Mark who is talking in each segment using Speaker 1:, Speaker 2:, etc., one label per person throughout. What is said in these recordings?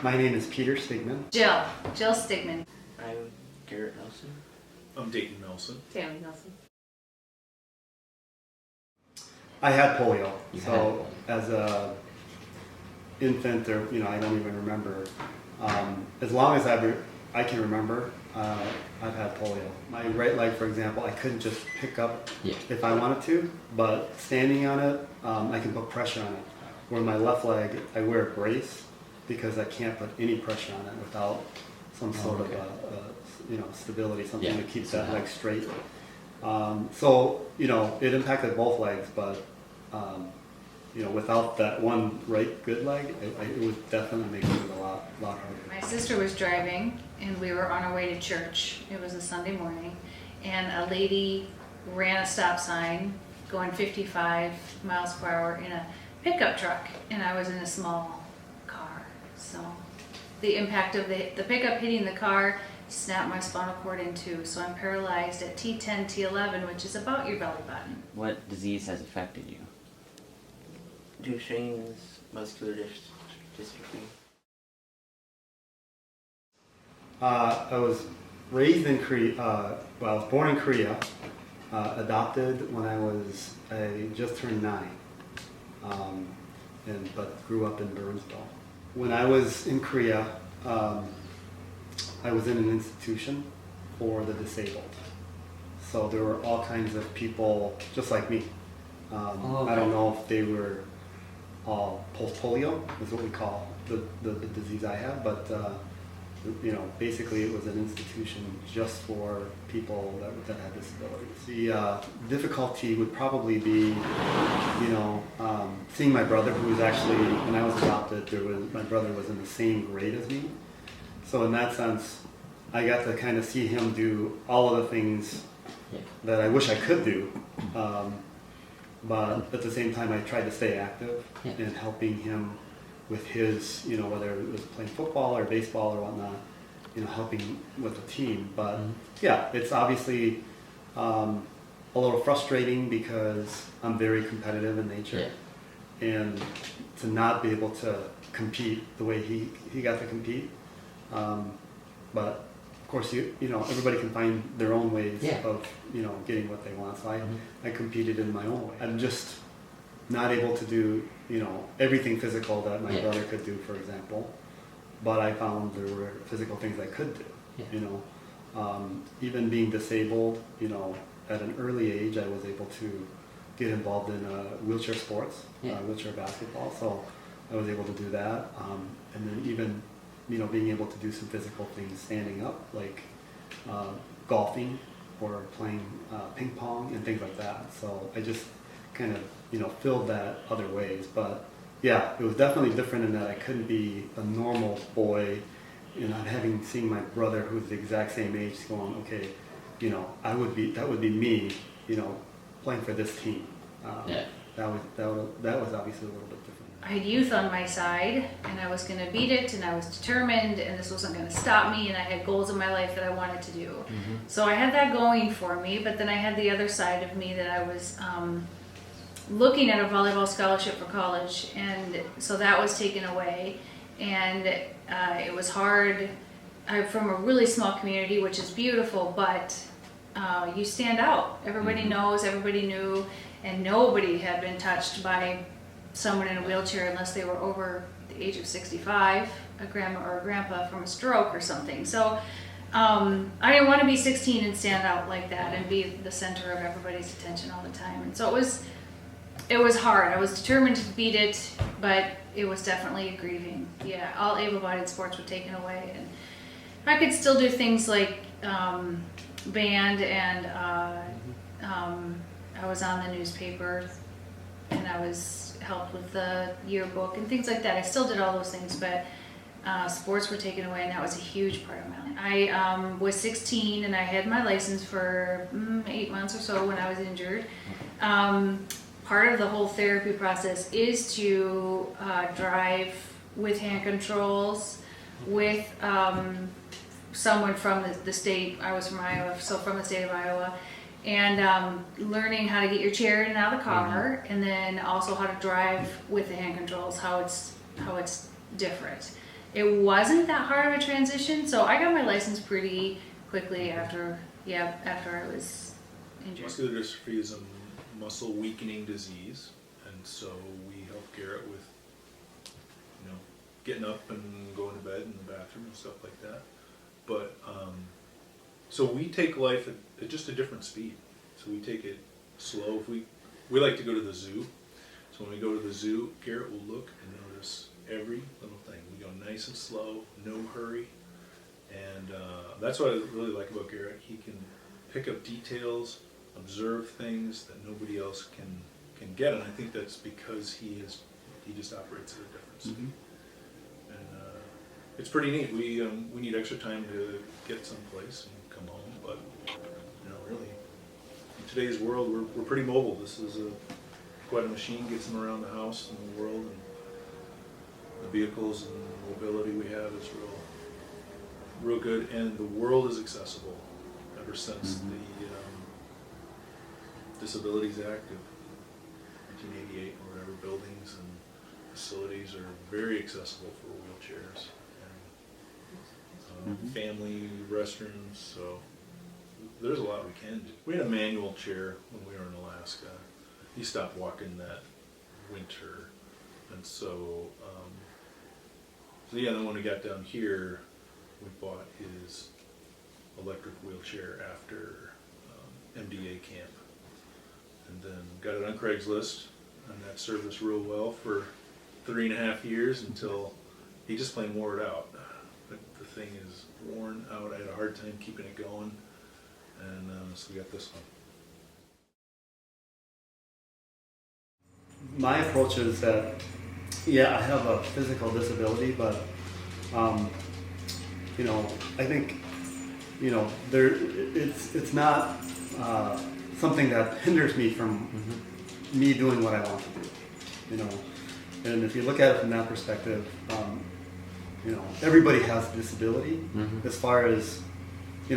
Speaker 1: My name is Peter Stigman.
Speaker 2: Jill Stigman.
Speaker 3: I'm Garrett Nelson.
Speaker 4: I'm Dayton Nelson.
Speaker 2: Tammy Nelson.
Speaker 1: I had polio.
Speaker 3: You
Speaker 1: so as a infant, or I don't even remember. As long as I can remember, I've had polio. My right leg, for example, I couldn't just pick up if I wanted to, but standing on it, I can put pressure on it. Where my left leg, I wear a brace because I can't put any pressure on it without some sort of stability, something that keeps that leg straight. So it impacted both legs, but without that one good leg, it would definitely make it a lot harder.
Speaker 2: My sister was driving, and we were on our way to church. It was a Sunday morning, and a lady ran a stop sign going 55 miles per hour in a pickup truck, and I was in a small car. So the impact of the pickup hitting the car snapped my spinal cord in two. So I'm paralyzed at T10, T11, which is about your belly button.
Speaker 3: What disease has affected you?
Speaker 5: Duchenne's muscular dystrophy.
Speaker 1: I was raised in Korea. I was born in Korea. Adopted when I just turned 9, but grew up in Burnsville. When I was in Korea, I was in an institution for the disabled. So there were all kinds of people just like me. I don't know if they were all post-polio, is what we call the disease I have, but basically it was an institution just for people that had disabilities. The difficulty would probably be, seeing my brother, who was actually, when I was adopted, my brother was in the same grade as me. So in that sense, I got to kind of see him do all of the things that I wish I could do. But at the same time, I tried to stay active in helping him with his, whether it was playing football or baseball or whatnot, helping with the team. But it's obviously a little frustrating because I'm very competitive in nature. And to not be able to compete the way he got to compete. But of course, everybody can find their own ways of, getting what they want. So I competed in my own way. I'm just not able to do, everything physical that my brother could do, for example. But I found there were physical things I could do, even being disabled, at an early age, I was able to get involved in wheelchair sports, wheelchair basketball. So I was able to do that. And then even, being able to do some physical things standing up, like golfing or playing ping pong and things like that. So I just kind of, filled that other ways. But yeah, it was definitely different in that I couldn't be a normal boy, seeing my brother who's the exact same age going, okay, that would be me, playing for this team. That was obviously a little bit different.
Speaker 2: I had youth on my side, and I was going to beat it, and I was determined, and this wasn't going to stop me, and I had goals in my life that I wanted to do. So I had that going for me, but then I had the other side of me that I was looking at a volleyball scholarship for college, and so that was taken away, and it was hard. I'm from a really small community, which is beautiful, but you stand out. Everybody knows, everybody knew, and nobody had been touched by someone in a wheelchair unless they were over the age of 65, a grandma or a grandpa from a stroke or something. So I didn't want to be 16 and stand out like that and be the center of everybody's attention all the time. And so it was hard. I was determined to beat it, but it was definitely grieving. Yeah, all able-bodied sports were taken away, and I could still do things like band, and I was on the newspaper, and I was helped with the yearbook and things like that. I still did all those things, but sports were taken away, and that was a huge part of my life. I was 16, and I had my license for 8 months or so when I was injured. Part of the whole therapy process is to drive with hand controls, with someone from the state. I was from Iowa, so from the state of Iowa. And learning how to get your chair in and out of the car, and then also how to drive with the hand controls, how it's different. it wasn't that hard of a transition. So I got my license pretty quickly after I was injured.
Speaker 4: Muscular dystrophy is a muscle weakening disease, and so we help Garrett with, getting up and going to bed in the bathroom and stuff like that. But so we take life at just a different speed. So we take it slow. If we like to go to the zoo. So when we go to the zoo, Garrett will look and notice every little thing. We go nice and slow, no hurry, and that's what I really like about Garrett. He can pick up details, observe things that nobody else can get, and I think that's because he just operates at a different speed.
Speaker 1: Mm-hmm.
Speaker 4: And it's pretty neat. We need extra time to get someplace and come home, but really, in today's world, we're pretty mobile. This is quite a machine, gets him around the house and the world, and the vehicles and mobility we have is real good, and the world is accessible ever since the Disabilities Act of 1988 or whatever. Buildings and facilities are very accessible for wheelchairs, and family restrooms, so there's a lot we can do. We had a manual chair when we were in Alaska. He stopped walking that winter, and so then when we got down here, we bought his electric wheelchair after MDA camp, and then got it on Craigslist, and that served us real well for 3.5 years until he just plain wore it out. The thing is worn out. I had a hard time keeping it going, and so we got this one.
Speaker 1: My approach is that, I have a physical disability, but, I think, it's not something that hinders me from me doing what I want to do, And if you look at it from that perspective, everybody has a disability as far as,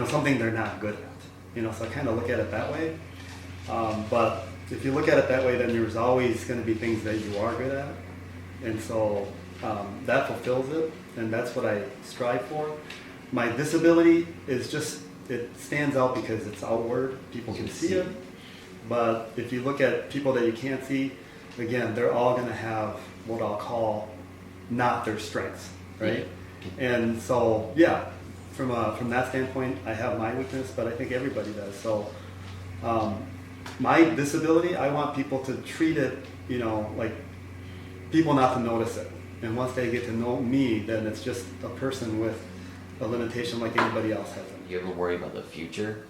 Speaker 1: something they're not good at, so I kind of look at it that way. But if you look at it that way, then there's always going to be things that you are good at. And so that fulfills it, and that's what I strive for. My disability is just, it stands out because it's outward. People can see it. But if you look at people that you can't see, again, they're all going to have what I'll call not their strengths, right? And so, from that standpoint, I have my weakness, but I think everybody does. So my disability, I want people to treat it, like people not to notice it. And once they get to know me, then it's just a person with a limitation like anybody else has.
Speaker 3: You ever worry about the future,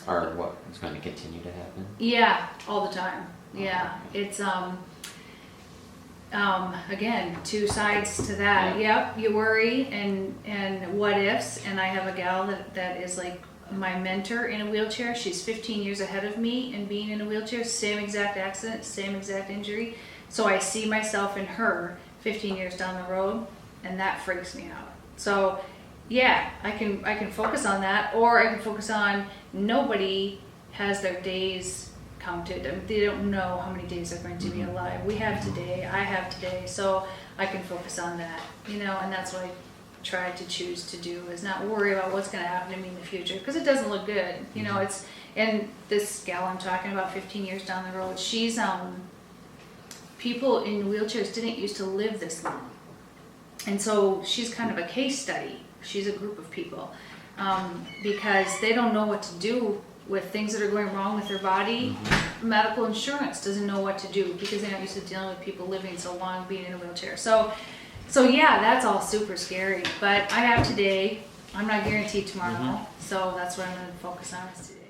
Speaker 3: or what is going to continue to happen?
Speaker 2: Yeah, all the time. Yeah, it's again, two sides to that. Yep, you worry and what ifs. And I have a gal that is like my mentor in a wheelchair. She's 15 years ahead of me in being in a wheelchair. Same exact accident, same exact injury. So I see myself in her 15 years down the road, and that freaks me out. So yeah, I can focus on that, or I can focus on nobody has their days counted. I mean, they don't know how many days they're going to be alive. We have today, I have today, so I can focus on that, and that's what I try to choose to do, is not worry about what's going to happen to me in the future, because it doesn't look good. It's, and this gal I'm talking about 15 years down the road, she's, people in wheelchairs didn't used to live this long. And so she's kind of a case study. She's a group of people, because they don't know what to do with things that are going wrong with their body. Medical insurance doesn't know what to do because they're not used to dealing with people living so long being in a wheelchair. So yeah, that's all super scary. But I have today. I'm not guaranteed tomorrow. So that's what I'm going to focus on is today.